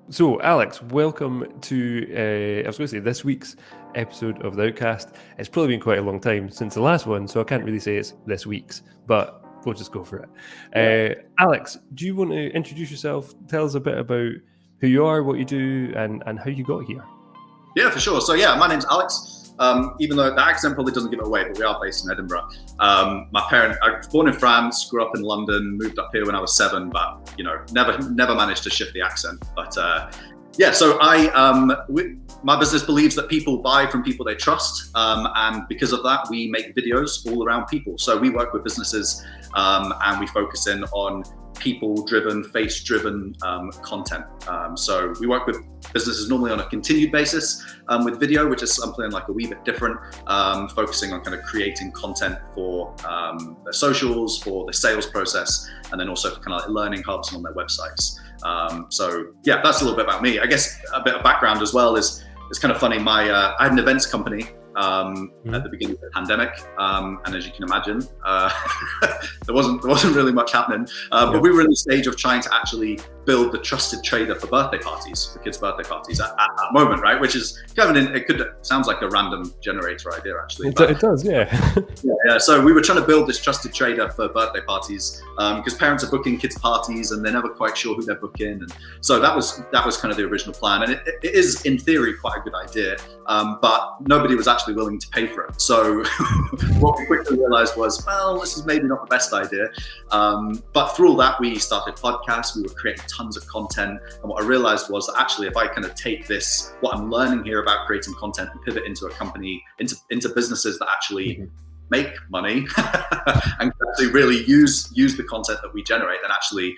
So, Alex, welcome to, I was going to say this week's episode of the Outcast. It's probably been quite a long time since the last one, so I can't really say it's this week's, but we'll just go for it. Alex, do you want to introduce yourself? Tell us a bit about who you are, what you do, and how you got here. Yeah, for sure. So my name's Alex. Even though the accent probably doesn't give it away, but we are based in Edinburgh. I was born in France, grew up in London, moved up here when I was 7, but never managed to shift the accent. But so my business believes that people buy from people they trust, and because of that, we make videos all around people. So we work with businesses, and we focus in on people-driven, face-driven content. So we work with businesses normally on a continued basis with video, which is something like a wee bit different, focusing on kind of creating content for their socials, for the sales process, and then also for kind of like learning hubs on their websites. That's a little bit about me. I guess a bit of background as well is it's kind of funny. I had an events company at the beginning of the pandemic, and as you can imagine, there wasn't really much happening. But we were in the stage of trying to actually build the trusted trader for birthday parties, for kids' birthday parties at that moment, right? Which is kind of sounds like a random generator idea, actually. It does, yeah. Yeah. So we were trying to build this trusted trader for birthday parties because parents are booking kids' parties and they're never quite sure who they're booking, and so that was kind of the original plan. And it is, in theory, quite a good idea, but nobody was actually willing to pay for it. So what we quickly realized was, well, this is maybe not the best idea. But through all that, we started podcasts. We were creating tons of content, and what I realized was that actually, if I kind of take this, what I'm learning here about creating content, and pivot into a company, into businesses that actually make money and actually really use the content that we generate, then actually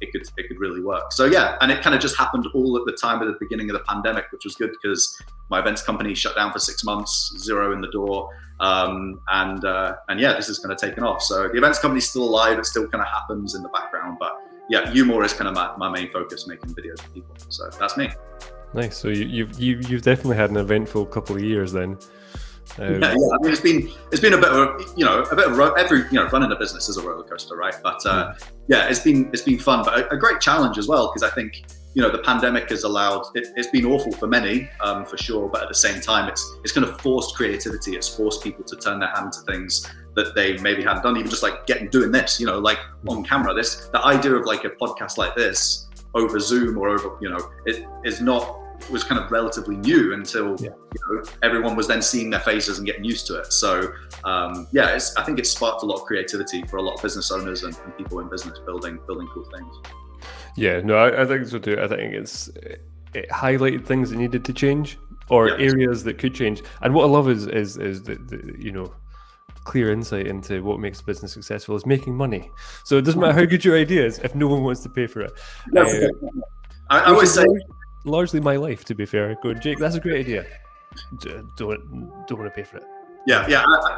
it could really work. So and it kind of just happened all at the time of the beginning of the pandemic, which was good because my events company shut down for 6 months, 0 in the door, this is kind of taken off. So the events company's still alive. It still kind of happens in the background, but YouMore is kind of my main focus, making videos for people. So that's me. Nice. So you've definitely had an eventful couple of years then. I mean, it's been a bit of running a business is a roller coaster, right? But it's been fun, but a great challenge as well, because I think the pandemic has allowed it's been awful for many, for sure, but at the same time it's kind of forced creativity. It's forced people to turn their hand to things that they maybe hadn't done, even just like doing this, like on camera. The idea of like a podcast like this over Zoom or over was kind of relatively new until everyone was then seeing their faces and getting used to it. So I think it sparked a lot of creativity for a lot of business owners and people in business building cool things. Yeah, no, I think so too. I think it highlighted things that needed to change, or areas that could change. And what I love is the clear insight into what makes a business successful is making money. So it doesn't matter how good your idea is if no one wants to pay for it. I always say, largely my life, to be fair. Go, Jake, that's a great idea. Don't want to pay for it.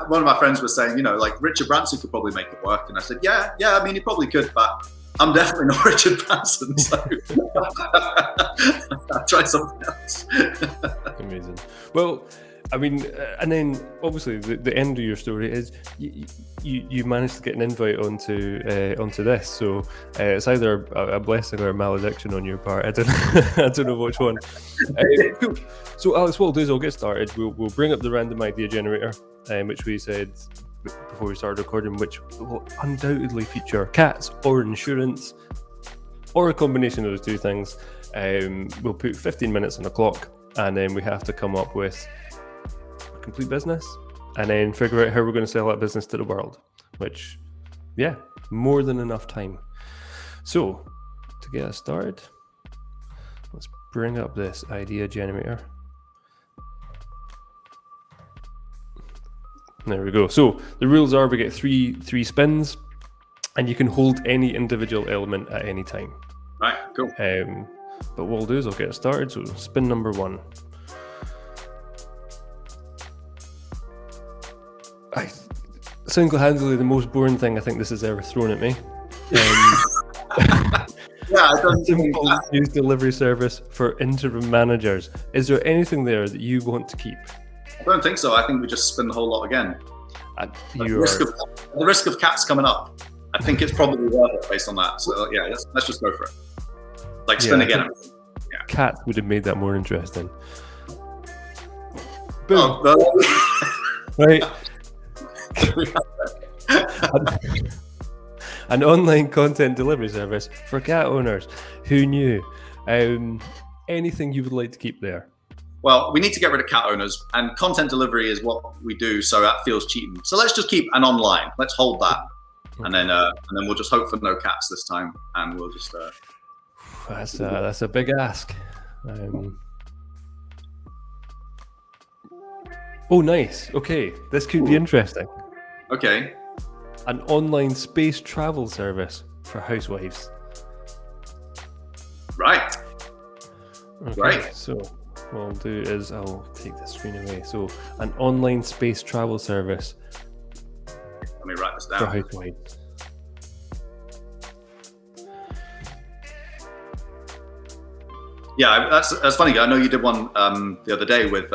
One of my friends was saying, like Richard Branson could probably make it work, and I said, I mean, he probably could, but I'm definitely not Richard Branson, so I'll try something else. Amazing. Well, I mean, and then obviously the end of your story is you managed to get an invite onto this. So it's either a blessing or a malediction on your part. I don't know which one. Cool. So Alex, what we'll do is we'll get started. We'll bring up the random idea generator, which we said before we started recording, which will undoubtedly feature cats or insurance or a combination of those two things. We'll put 15 minutes on the clock, and then we have to come up with complete business and then figure out how we're going to sell that business to the world, which more than enough time. So to get us started, let's bring up this idea generator. There we go. So the rules are we get three spins, and you can hold any individual element at any time. Right, cool. But what we'll do is I'll get it started. So spin number 1. Single-handedly the most boring thing I think this has ever thrown at me. Simple news delivery service for interim managers. Is there anything there that you want to keep? I don't think so. I think we just spin the whole lot again. The risk of cats coming up, I think it's probably worth it based on that. So let's just go for it. Like spin again. Cats would have made that more interesting. Boom. Right. An online content delivery service for cat owners. Who knew? Anything you would like to keep there? Well, we need to get rid of cat owners, and content delivery is what we do, so that feels cheating. So let's just keep an online. Let's hold that, and then we'll just hope for no cats this time, and we'll just. That's a big ask. Oh, nice. Okay, this could be interesting. Okay. An online space travel service for housewives. Right. Okay, right. So what I'll do is I'll take the screen away. So an online space travel service. Let me write this down. For housewives. Yeah, that's funny. I know you did one the other day with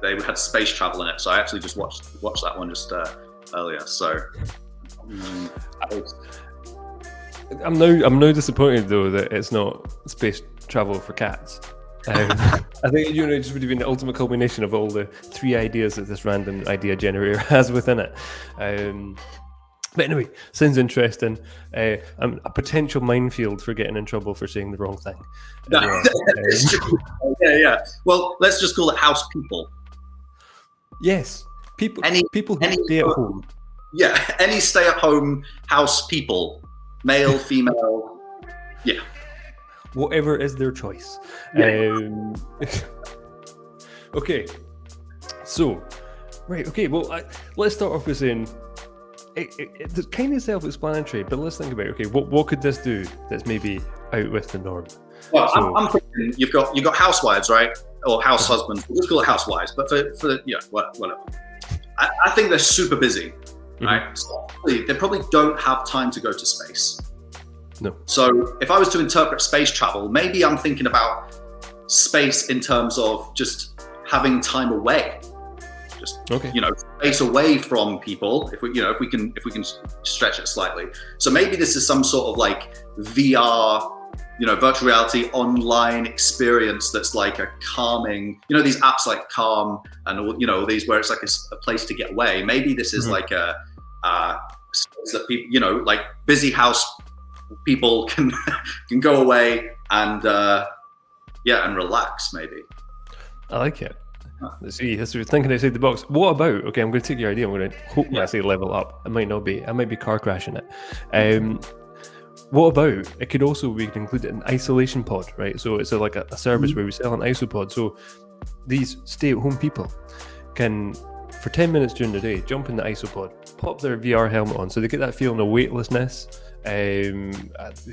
they had space travel in it, so I actually just watched that one just earlier. So I'm now disappointed though that it's not space travel for cats. I think it just would have been the ultimate culmination of all the 3 ideas that this random idea generator has within it. But anyway, sounds interesting. A potential minefield for getting in trouble for saying the wrong thing. Yeah. Well, let's just call it house people. Yes, people who stay at home. Yeah, any stay-at-home house people, male, female. Yeah. Whatever is their choice. Okay. So, right. Okay. Well, let's start off with saying. It's kind of self-explanatory, but let's think about it. Okay, what could this do that's maybe out with the norm? Well, so, I'm thinking you've got housewives, right, or house husbands. We'll just call it housewives, but for whatever. I think they're super busy, right? So they probably don't have time to go to space. No. So if I was to interpret space travel, maybe I'm thinking about space in terms of just having time away. Space away from people. If we can stretch it slightly. So maybe this is some sort of like VR, virtual reality online experience that's like a calming. These apps like Calm and all these where it's like a place to get away. Maybe this is like a space that people, like busy house people can go away and and relax. Maybe. I like it. Let's see, we're thinking outside the box. What about, okay, I'm going to take your idea. I'm going to hope I say level up. It might not be. I might be car crashing it. What about, we could include an isolation pod, right? So it's like a service where we sell an isopod. So these stay-at-home people can, for 10 minutes during the day, jump in the isopod, pop their VR helmet on. So they get that feeling of weightlessness. They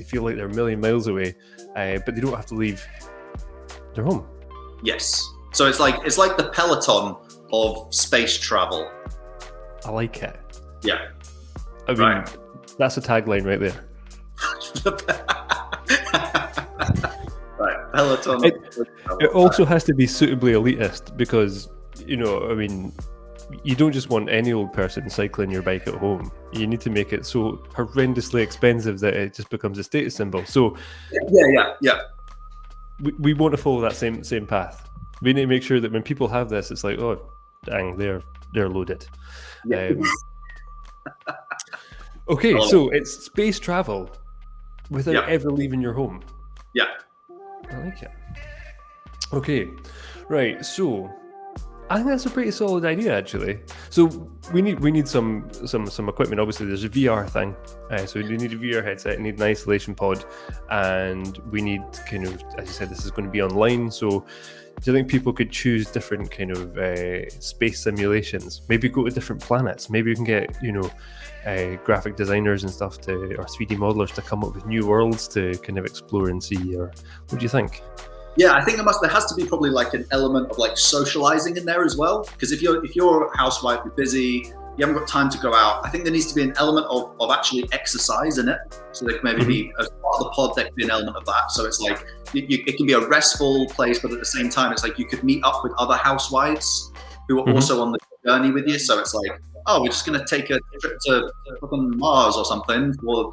feel like they're a million miles away, but they don't have to leave their home. Yes. So it's like the Peloton of space travel. I like it. Yeah. I mean, that's a tagline right there. Right. Peloton. It also has to be suitably elitist because, you don't just want any old person cycling your bike at home. You need to make it so horrendously expensive that it just becomes a status symbol. So yeah. We want to follow that same path. We need to make sure that when people have this, it's like, oh, dang, they're loaded. Yeah. Okay, so it's space travel without ever leaving your home. Yeah. I like it. Okay, right. So I think that's a pretty solid idea, actually. So we need some equipment. Obviously, there's a VR thing. So we need a VR headset, we need an isolation pod, and we need kind of, as you said, this is going to be online. So do you think people could choose different kind of space simulations? Maybe go to different planets. Maybe we can get, graphic designers and stuff or 3D modelers to come up with new worlds to kind of explore and see. Or what do you think? Yeah, I think there has to be probably like an element of like socializing in there as well. Because if you're a housewife, you're busy, you haven't got time to go out. I think there needs to be an element of actually exercise in it. So there can maybe be as part of the pod, there can be an element of that. So it's like it can be a restful place, but at the same time, it's like you could meet up with other housewives who are also on the journey with you. So it's like, oh, we're just going to take a trip to fucking Mars or something for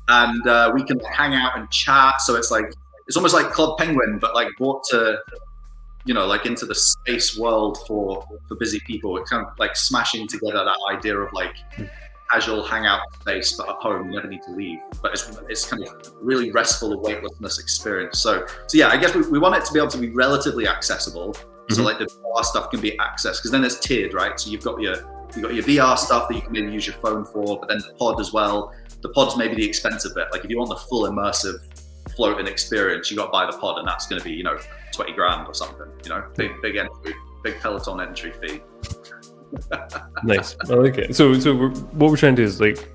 and we can hang out and chat. So it's almost like Club Penguin, but like brought to, like into the space world for busy people. It's kind of like smashing together that idea of like casual hangout space, but at home you never need to leave. But it's kind of really restful weightlessness experience. So yeah, I guess we want it to be able to be relatively accessible. Mm-hmm. So like the VR stuff can be accessed, because then it's tiered, right? So you've got your VR stuff that you can maybe use your phone for, but then the pod as well. The pod's maybe the expensive bit. Like if you want the full immersive floating experience, you got to buy the pod, and that's going to be 20 grand or something. Big entry, big Peloton entry fee. Nice, I like it. So what we're trying to do is like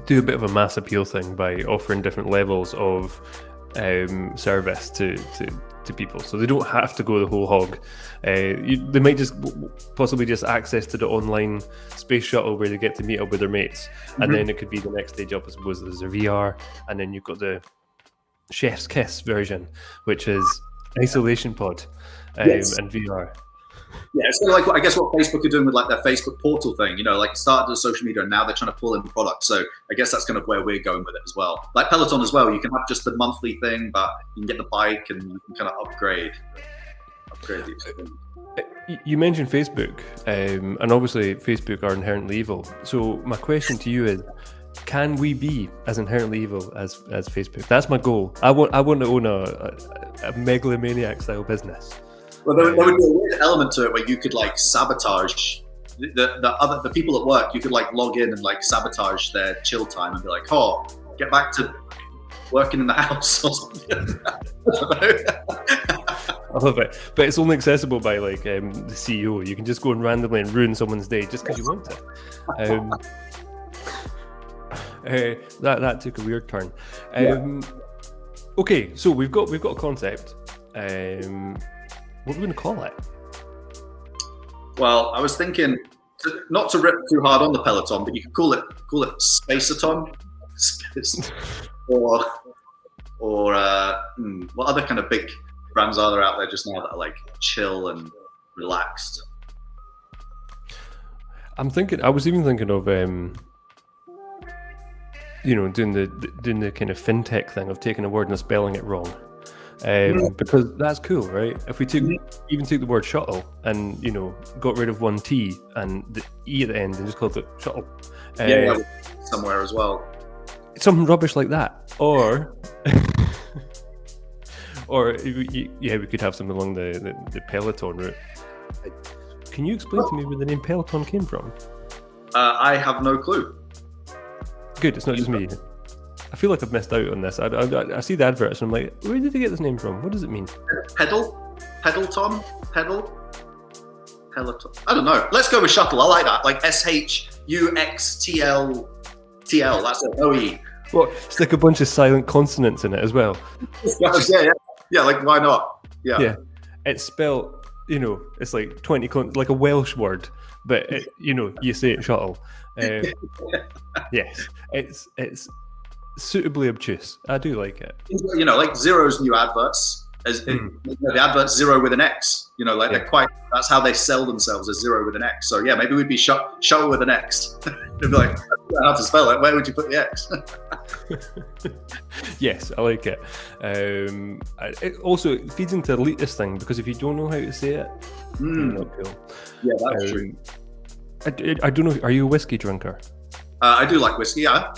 do a bit of a mass appeal thing by offering different levels of service to people, so they don't have to go the whole hog. They might just possibly just access to the online space shuttle where they get to meet up with their mates, mm-hmm. and then it could be the next stage up, I suppose, there's a VR, and then you've got the chef's kiss version, which is isolation pod yes. and VR. Yeah, it's kind of like I guess what Facebook are doing with like their Facebook portal thing. Like it started as social media, and now they're trying to pull in products. So I guess that's kind of where we're going with it as well. Like Peloton as well, you can have just the monthly thing, but you can get the bike and you can kind of upgrade the experience. You mentioned Facebook, and obviously Facebook are inherently evil. So my question to you is, can we be as inherently evil as Facebook? That's my goal. I want to own a megalomaniac style business. Well, there would be a weird element to it where you could like sabotage the people at work. You could like log in and like sabotage their chill time and be like, "Oh, get back to working in the house" or something. I love it, but it's only accessible by like the CEO. You can just go and randomly and ruin someone's day just because you want to. That took a weird turn. Okay, so we've got a concept. What are we going to call it? Well, I was thinking not to rip too hard on the Peloton, but you could call it Spaceaton, or what other kind of big brands are there out there just now that are like chill and relaxed? I was even thinking of doing the kind of fintech thing of taking a word and spelling it wrong. Because that's cool, right? If we took the word shuttle and got rid of one T and the E at the end and just called it shuttle, somewhere as well, something rubbish like that, or we could have something along the Peloton route. Can you explain to me where the name Peloton came from? I have no clue. Good, it's not just me. I feel like I've missed out on this. I see the adverts and I'm like, where did they get this name from? What does it mean? Peloton? I don't know. Let's go with shuttle. I like that. Like SHUXTL. That's it. OE. Well, stick a bunch of silent consonants in it as well. Yeah. Like why not? Yeah. It's spelled, it's like 20 like a Welsh word, but you say it shuttle. Yes, it's suitably obtuse. I do like it. Like Zero's new adverts, the advert's Zero with an X. They're quite. That's how they sell themselves, as Zero with an X. So yeah, maybe we'd be shuttle with an X. They'd be like, I don't know how to spell it. Where would you put the X? Yes, I like it. It also feeds into the elitist thing, because if you don't know how to say it, you're not cool. Yeah, that's true. I don't know. Are you a whiskey drinker? I do like whiskey. Yeah.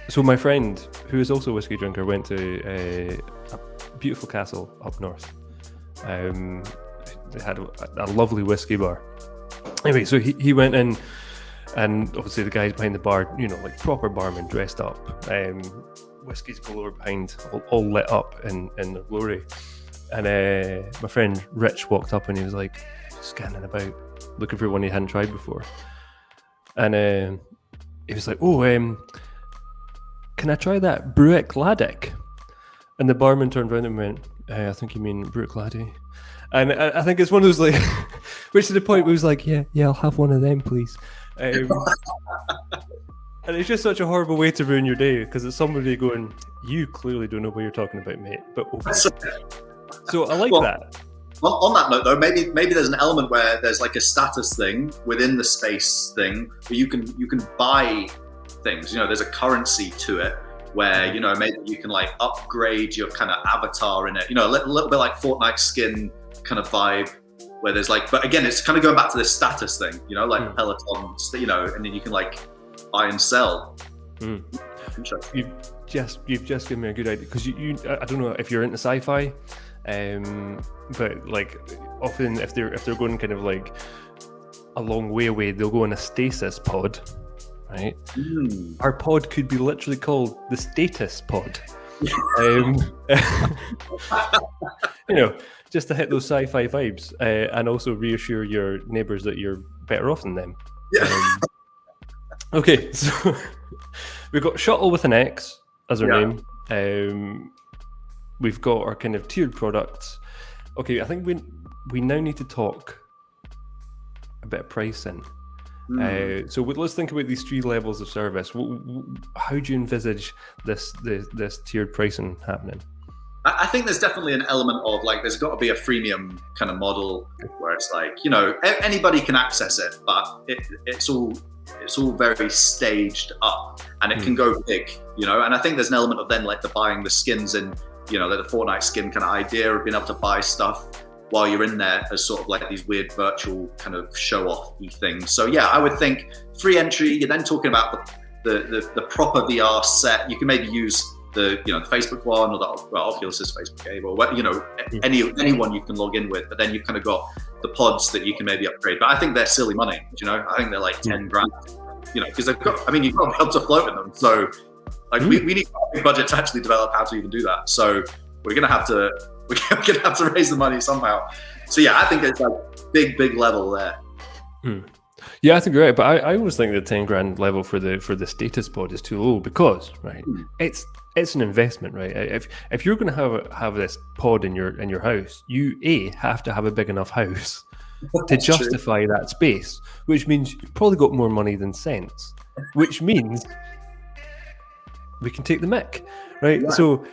So my friend, who is also a whiskey drinker, went to a beautiful castle up north. They had a lovely whiskey bar. Anyway, so he went in, and obviously the guys behind the bar, like proper barman, dressed up, whiskies galore behind, all lit up in their glory. And my friend Rich walked up and he was like scanning about, looking for one he hadn't tried before. And he was like, can I try that Bruick Laddick? And the barman turned around and went, I think you mean Bruick Laddie. And I think it's one of those, like, which to the point where he was like, yeah, I'll have one of them, please. And it's just such a horrible way to ruin your day, because it's somebody going, you clearly don't know what you're talking about, mate. But okay. So I like that. On that note, though, maybe there's an element where there's like a status thing within the space thing where you can buy things. You know, there's a currency to it where, you know, maybe you can like upgrade your kind of avatar in it. You know, a little bit like Fortnite skin kind of vibe, where there's like, but again, it's kind of going back to this status thing, you know, like Peloton, you know, and then you can like buy and sell. You've just given me a good idea, because you I don't know if you're into sci-fi, but like often if they're going kind of like a long way away, they'll go on a stasis pod, right? Our pod could be literally called the status pod. You know, just to hit those sci-fi vibes, and also reassure your neighbours that you're better off than them. Okay, so we've got Shuttle with an X as our name. We've got our kind of tiered products. Okay, I think we now need to talk a bit of pricing. So let's think about these 3 levels of service. How do you envisage this tiered pricing happening? I think there's definitely an element of like, there's got to be a freemium kind of model where it's like, you know, anybody can access it, but it's all very staged up, and it can go big, you know. And I think there's an element of then like the buying the skins and, you know, like the Fortnite skin kind of idea of being able to buy stuff while you're in there as sort of like these weird virtual kind of show-off-y things. So yeah, I would think free entry. You're then talking about the proper VR set. You can maybe use the Facebook one, or the Oculus is Facebook game, or you know, anyone you can log in with. But then you've kind of got the pods that you can maybe upgrade. But I think they're silly money. You know, I think they're like 10 grand. You know, because they've got. I mean, you've got to be able to float in them. So like we need a big budget to actually develop how to even do that. So we're gonna have to raise the money somehow. So yeah, I think it's like big level there. Yeah, I think you're right, but I always think the 10 grand level for the status pod is too low, because it's an investment, right? If you're going to have this pod in your house, you have to have a big enough house to justify that space, which means you've probably got more money than sense, which means we can take the mick, right? So,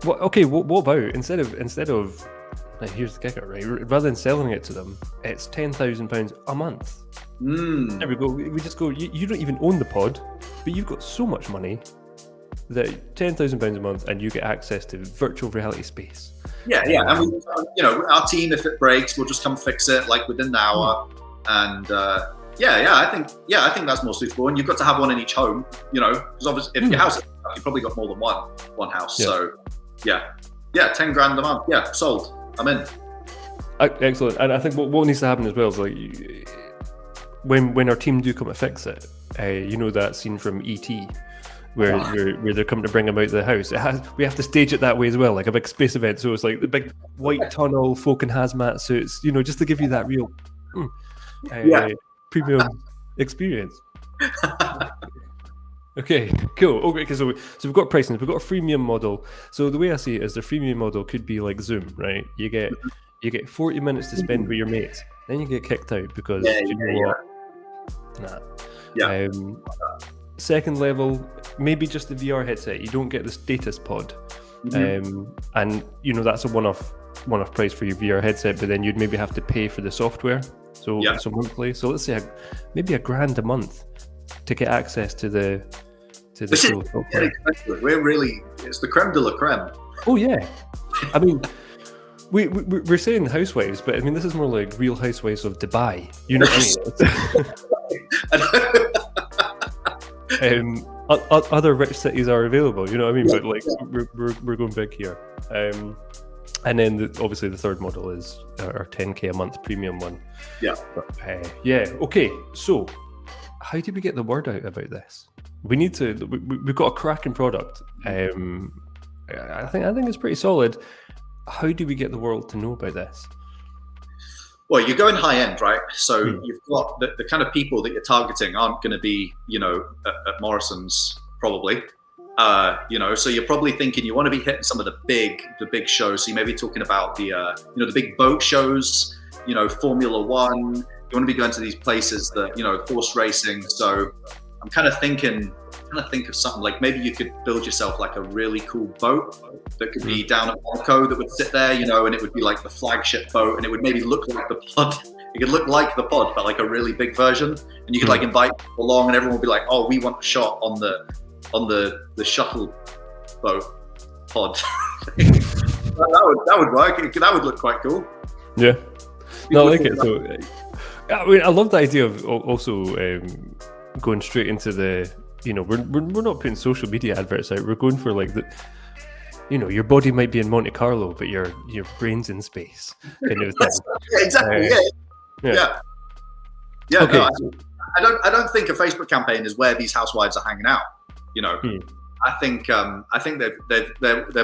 what about instead of like, here's the kicker, right? Rather than selling it to them, it's £10,000 a month. There we go. We just go. You don't even own the pod, but you've got so much money that £10,000 a month, and you get access to virtual reality space. Yeah. And we, you know, our team, if it breaks, we'll just come fix it like within the hour. And I think that's more suitable. And you've got to have one in each home, you know, because obviously if your house is, you've probably got more than one house. Yeah. So yeah, 10 grand a month. Yeah, sold. I'm in. Excellent. And I think what needs to happen as well is like when our team do come to fix it, you know that scene from E.T. where they're coming to bring him out of the house. We have to stage it that way as well, like a big space event. So it's like the big white tunnel, folk in hazmat suits, you know, just to give you that real premium experience. Okay, cool. Okay, so we've got pricing. We've got a freemium model. So the way I see it is the freemium model could be like Zoom, right? You get 40 minutes to spend with your mates, then you get kicked out because second level, maybe just the VR headset. You don't get the status pod, and you know that's a one-off price for your VR headset. But then you'd maybe have to pay for the software. So monthly. So let's say maybe £1,000 a month to get access to the full software. It's the creme de la creme. Oh yeah, I mean. We're saying housewives, but I mean this is more like Real Housewives of Dubai. You know what I mean? Other rich cities are available. You know what I mean? But like we're going big here. And then obviously the third model is our 10k a month premium one. Yeah. But, okay. So how do we get the word out about this? We need to. We've got a cracking product. I think it's pretty solid. How do we get the world to know about this? Well, you're going high end, right? So you've got the kind of people that you're targeting aren't going to be, you know, at Morrison's probably. You know, so you're probably thinking you want to be hitting some of the big shows. So you may be talking about the the big boat shows, you know, Formula One. You want to be going to these places that, you know, horse racing. So I'm kind of thinking of something like maybe you could build yourself like a really cool boat that could be down at Monaco that would sit there, you know, and it would be like the flagship boat, and it would maybe look like the pod It could look like the pod, but like a really big version, and you could like invite people along, and everyone would be like, "Oh, we want a shot on the shuttle boat pod." that would work. That would look quite cool. Yeah, no, I like it. So, I mean, I love the idea of also going straight into the. We're not putting social media adverts out. We're going for like the. Your body might be in Monte Carlo, but your brain's in space, kind of thing. Yeah, exactly. Yeah. Okay. No, I don't think a Facebook campaign is where these housewives are hanging out. I think they're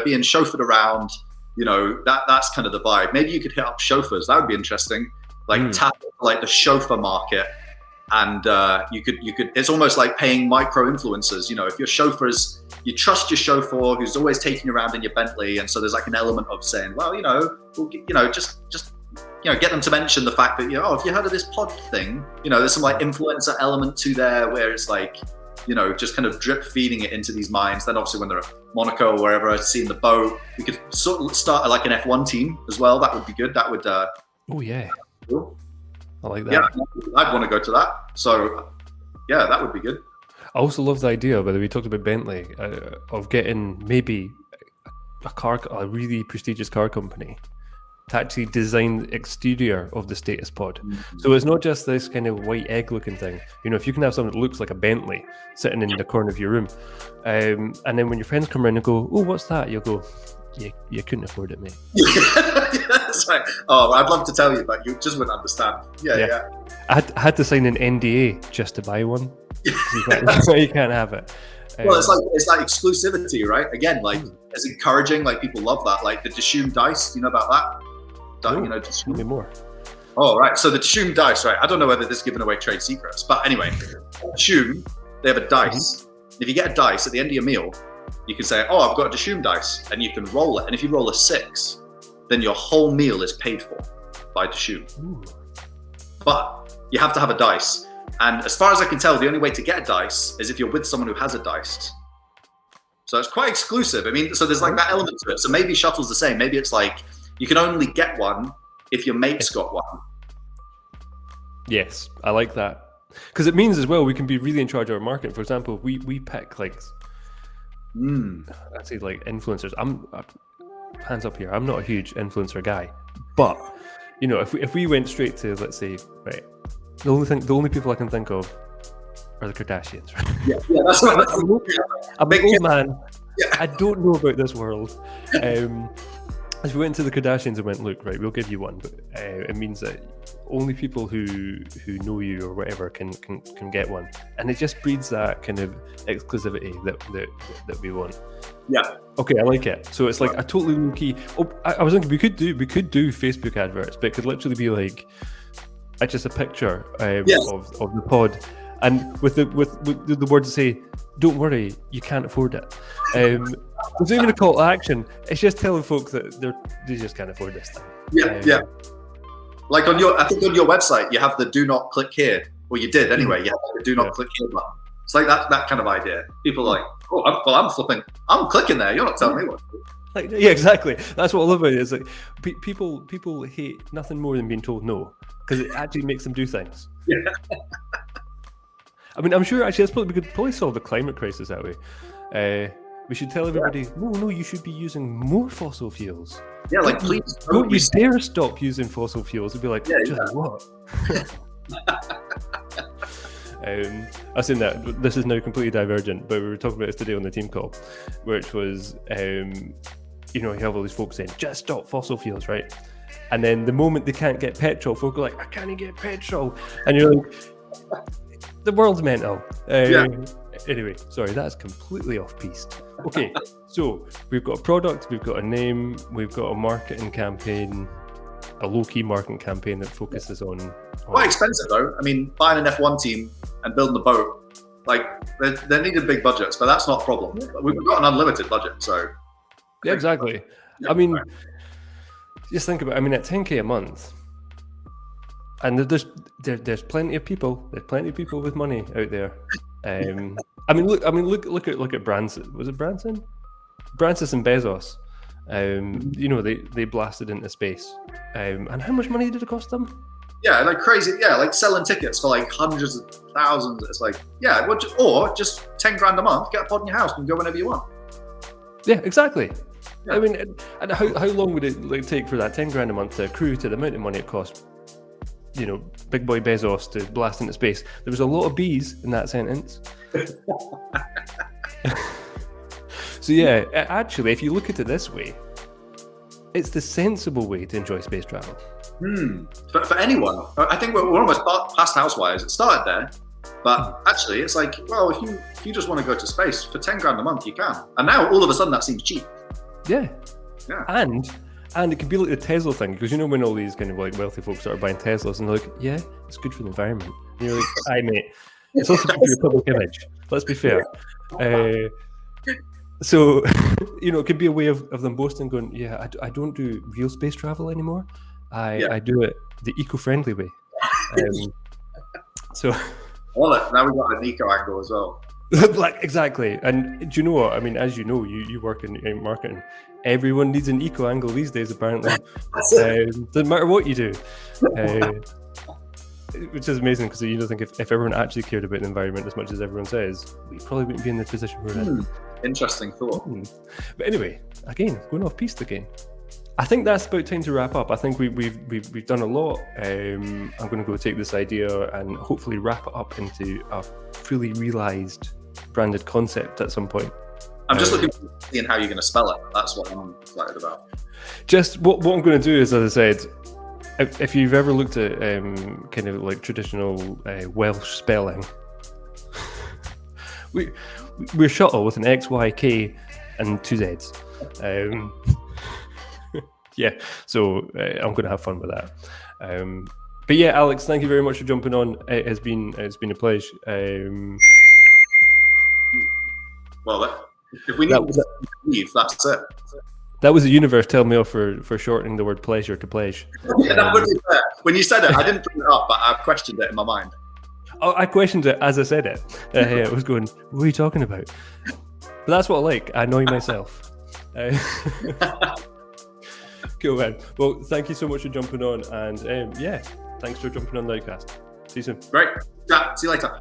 being chauffeured around. That's kind of the vibe. Maybe you could hit up Chauffeurs. That would be interesting. Like tap like the chauffeur market, and you could. It's almost like paying micro influencers. If your chauffeurs, you trust your chauffeur who's always taking you around in your Bentley, and so there's like an element of saying, well, just get them to mention the fact that if you heard of this pod thing, there's some like influencer element to there where it's like. Just kind of drip feeding it into these minds. Then obviously when they're at Monaco or wherever, seeing the boat, we could sort of start like an F1 team as well. That would be good. That would. Oh yeah. Cool. I like that. Yeah, I'd want to go to that. So yeah, that would be good. I also love the idea, by the way, we talked about Bentley, of getting maybe a really prestigious car company to actually design the exterior of the status pod. So it's not just this kind of white egg looking thing. If you can have something that looks like a Bentley sitting in the corner of your room, and then when your friends come around and go, "Oh, what's that?" You'll go, you couldn't afford it, mate. That's right. Oh, I'd love to tell you, but you just wouldn't understand. Yeah. I had to sign an NDA just to buy one. You can't have it. Well, it's like exclusivity, right? Again, like it's encouraging. Like people love that. Like the Dessum Dice. You know about that? Tell me more. Oh, right. So the Dessum Dice, right? I don't know whether this is giving away trade secrets, but anyway, Dessum, they have a dice. If you get a dice at the end of your meal, you can say, "Oh, I've got a Dessum dice," and you can roll it. And if you roll a 6, then your whole meal is paid for by Dessum. But you have to have a dice. And as far as I can tell, the only way to get a dice is if you're with someone who has a dice. So it's quite exclusive. I mean, so there's like that element to it. So maybe Shuttle's the same. Maybe it's like you can only get one if your mate's got one. Yes, I like that. Because it means as well we can be really in charge of our marketing. For example, we pick like, I'd say like influencers. I'm hands up here. I'm not a huge influencer guy, but if we went straight to, let's say, right. The only people I can think of are the Kardashians. Right? Yeah, that's right. I'm an old man. Yeah. I don't know about this world. If we went to the Kardashians and went, look, right, we'll give you one, but it means that only people who know you or whatever can get one, and it just breeds that kind of exclusivity that we want. Yeah. Okay, I like it. So it's like a totally low key. Oh, I was thinking we could do Facebook adverts, but it could literally be like. Just a picture of the pod, and with the words to say, "Don't worry, you can't afford it." There's not even a call to action. It's just telling folk that they just can't afford this thing. Yeah. Like I think on your website, you have the "Do not click here," or you did anyway. You have the "Do not click here" button. It's like that kind of idea. People are like, "Oh, I'm clicking there. You're not telling me what to do." Like, yeah, exactly. That's what I love about it. It's like people hate nothing more than being told no, because it actually makes them do things. Yeah. I mean, I'm sure actually we could probably solve the climate crisis that way. We should tell everybody, no, you should be using more fossil fuels. Yeah, like please don't you dare stop using fossil fuels. It'd be like, what? I've seen that. This is now completely divergent, but we were talking about this today on the team call, which was, you have all these folks saying, just stop fossil fuels, right? And then the moment they can't get petrol, folk are like, I can't get petrol. And you're like, the world's mental. Anyway, sorry, that's completely off-piste. Okay, so we've got a product, we've got a name, we've got a marketing campaign, a low-key marketing campaign that focuses on... Quite expensive, though. I mean, buying an F1 team and building the boat, like, they're needed big budgets, but that's not a problem. We've got an unlimited budget, so... Yeah, exactly. I mean, just think about it. I mean, at 10K a month, and there's plenty of people. There's plenty of people with money out there. I mean, look at Branson. Was it Branson? Branson and Bezos. They blasted into space. And how much money did it cost them? Yeah, like crazy. Yeah, like selling tickets for like hundreds of thousands. It's like, yeah, or just 10 grand a month, get a pod in your house and go whenever you want. Yeah, exactly. Yeah. I mean, and how long would it take for that 10 grand a month to accrue to the amount of money it cost, big boy Bezos to blast into space? There was a lot of B's in that sentence. So yeah, actually, if you look at it this way, it's the sensible way to enjoy space travel. For anyone, I think we're almost past Housewives. It started there, but actually, it's like, well, if you just want to go to space for 10 grand a month, you can. And now all of a sudden, that seems cheap. Yeah. And it could be like the Tesla thing, because when all these kind of like wealthy folks that are buying Teslas and they're like, yeah, it's good for the environment. And you're like, aye, mate, it's also good for your public image. Let's be fair. So, it could be a way of them boasting, going, yeah, I don't do real space travel anymore. I do it the eco-friendly way. So, well, now we've got an eco angle as well. Like, exactly. And do you know what? I mean, as you know, you work in marketing. Everyone needs an eco angle these days, apparently. Doesn't matter what you do. Which is amazing, because you think if everyone actually cared about the environment as much as everyone says, we probably wouldn't be in the position we're in. Interesting thought. But anyway, again, going off piste again. I think that's about time to wrap up. I think we've done a lot. I'm going to go take this idea and hopefully wrap it up into a fully realised branded concept at some point. I'm just looking forward to seeing how you're going to spell it. That's what I'm excited about. Just what I'm going to do is, as I said, if you've ever looked at kind of like traditional Welsh spelling, we're shuttle with an X, Y, K, and 2 Zs. Yeah, so I'm going to have fun with that. But yeah, Alex, thank you very much for jumping on. It's been a pleasure. Well, if we need to leave, that's it. That was the universe telling me off for shortening the word pleasure to pledge. Yeah, that would be fair. When you said it, I didn't bring it up, but I questioned it in my mind. Oh, I questioned it as I said it. I was going, what are you talking about? But that's what I like. I annoy myself. Cool, man. Well, thank you so much for jumping on. And yeah, thanks for jumping on the Outcast. See you soon. Great. Yeah, see you later.